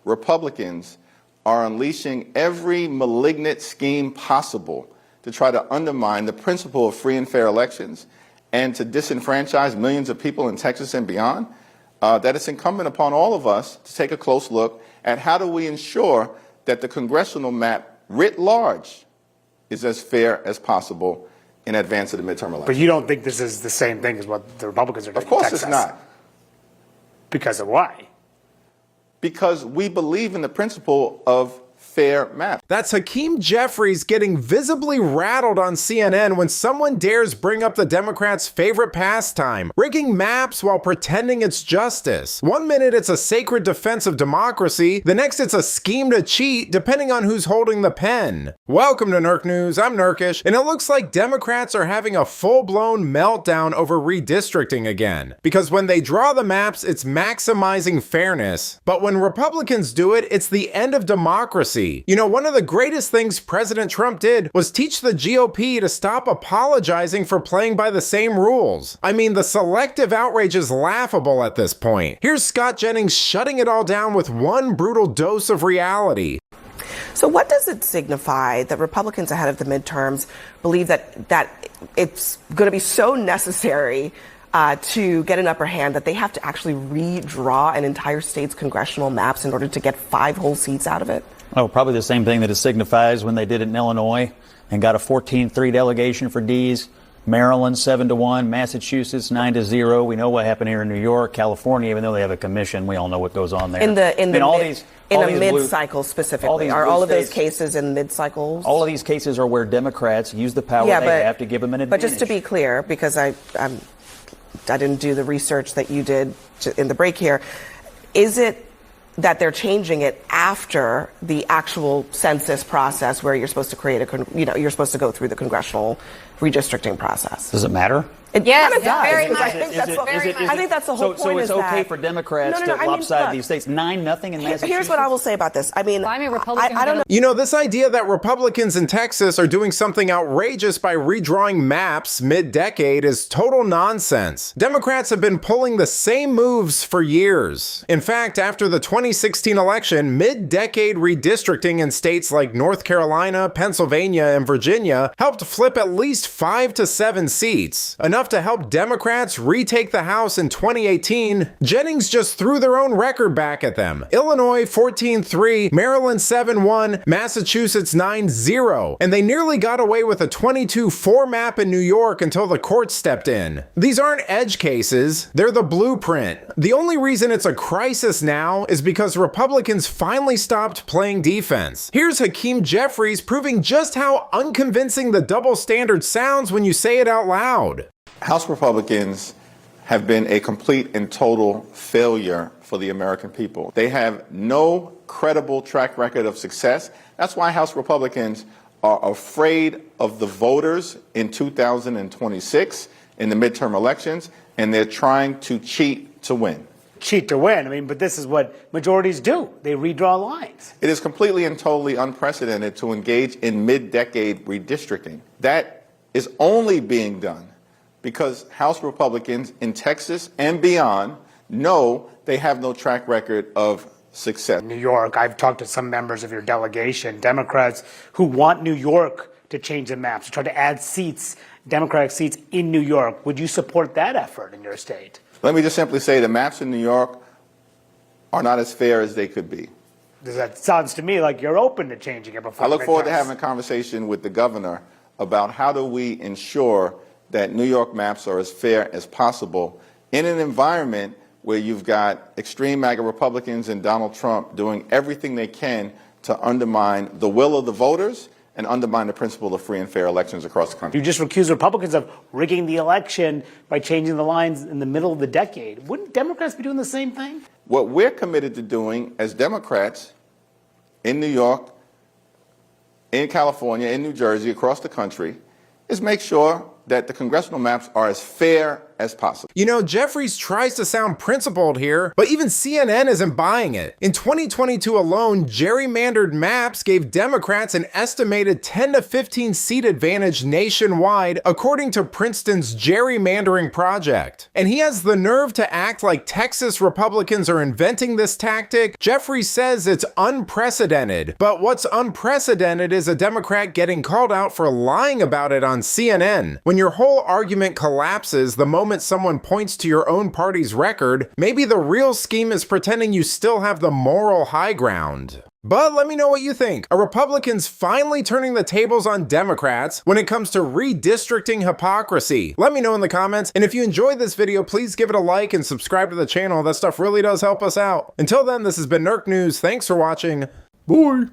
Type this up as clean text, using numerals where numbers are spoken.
Republicans are unleashing every malignant scheme possible to try to undermine the principle of free and fair elections and to disenfranchise millions of people in Texas and beyond, that it's incumbent upon all of us to take a close look at how do we ensure that the congressional map writ large is as fair as possible in advance of the midterm elections. But you don't think this is the same thing as what the Republicans are doing? Of course in Texas? It's not. Because of why? Because we believe in the principle of fair map. That's Hakeem Jeffries getting visibly rattled on CNN when someone dares bring up the Democrats' favorite pastime, rigging maps while pretending it's justice. One minute it's a sacred defense of democracy, the next it's a scheme to cheat, depending on who's holding the pen. Welcome to Nerk News, I'm Nerkish, and it looks like Democrats are having a full-blown meltdown over redistricting again. Because when they draw the maps, it's maximizing fairness, but when Republicans do it, it's the end of democracy. You know, one of the greatest things President Trump did was teach the GOP to stop apologizing for playing by the same rules. I mean, the selective outrage is laughable at this point. Here's Scott Jennings shutting it all down with one brutal dose of reality. So what does it signify that Republicans ahead of the midterms believe that it's going to be so necessary to get an upper hand that they have to actually redraw an entire state's congressional maps in order to get 5 whole seats out of it? Oh, probably the same thing that it signifies when they did it in Illinois and got a 14-3 delegation for D's. Maryland 7-1, Massachusetts 9-0. We know what happened here in New York, California. Even though they have a commission, we all know what goes on there. In a mid-cycle specifically, are all of those cases in mid-cycles? All of these cases are where Democrats use the power they have to give them an advantage. But just to be clear, because I didn't do the research that you did in the break here, is it that they're changing it after the actual census process where you're supposed to create you're supposed to go through the congressional redistricting process? Does it matter? It yes, kind of does. very much. I think that's the whole point. So it's okay for Democrats to lopside these states 9-0 in Massachusetts? Here's what I will say about this. I mean, I don't know. You know, this idea that Republicans in Texas are doing something outrageous by redrawing maps mid-decade is total nonsense. Democrats have been pulling the same moves for years. In fact, after the 2016 election, mid-decade redistricting in states like North Carolina, Pennsylvania, and Virginia helped flip at least 5 to 7 seats. Enough to help Democrats retake the House in 2018, Jennings just threw their own record back at them. Illinois 14-3, Maryland 7-1, Massachusetts 9-0, and they nearly got away with a 22-4 map in New York until the courts stepped in. These aren't edge cases, they're the blueprint. The only reason it's a crisis now is because Republicans finally stopped playing defense. Here's Hakeem Jeffries proving just how unconvincing the double standard sounds when you say it out loud. House Republicans have been a complete and total failure for the American people. They have no credible track record of success. That's why House Republicans are afraid of the voters in 2026 in the midterm elections, and they're trying to cheat to win. Cheat to win. I mean, but this is what majorities do. They redraw lines. It is completely and totally unprecedented to engage in mid-decade redistricting. That is only being done because House Republicans in Texas and beyond know they have no track record of success. New York, I've talked to some members of your delegation, Democrats who want New York to change the maps, to try to add seats, Democratic seats in New York. Would you support that effort in your state? Let me just simply say the maps in New York are not as fair as they could be. That sounds to me like you're open to changing it before. I look forward to having a conversation with the governor about how do we ensure that New York maps are as fair as possible in an environment where you've got extreme MAGA Republicans and Donald Trump doing everything they can to undermine the will of the voters and undermine the principle of free and fair elections across the country. You just accuse Republicans of rigging the election by changing the lines in the middle of the decade. Wouldn't Democrats be doing the same thing? What we're committed to doing as Democrats in New York, in California, in New Jersey, across the country, is make sure that the congressional maps are as fair as possible. You know, Jeffries tries to sound principled here, but even CNN isn't buying it. In 2022 alone, gerrymandered maps gave Democrats an estimated 10 to 15 seat advantage nationwide, according to Princeton's gerrymandering project. And he has the nerve to act like Texas Republicans are inventing this tactic. Jeffries says it's unprecedented, but what's unprecedented is a Democrat getting called out for lying about it on CNN. When your whole argument collapses the moment someone points to your own party's record, maybe the real scheme is pretending you still have the moral high ground. But let me know what you think. Are Republicans finally turning the tables on Democrats when it comes to redistricting hypocrisy? Let me know in the comments, and if you enjoyed this video, please give it a like and subscribe to the channel. That stuff really does help us out. Until then, this has been Nerk News. Thanks for watching. Bye!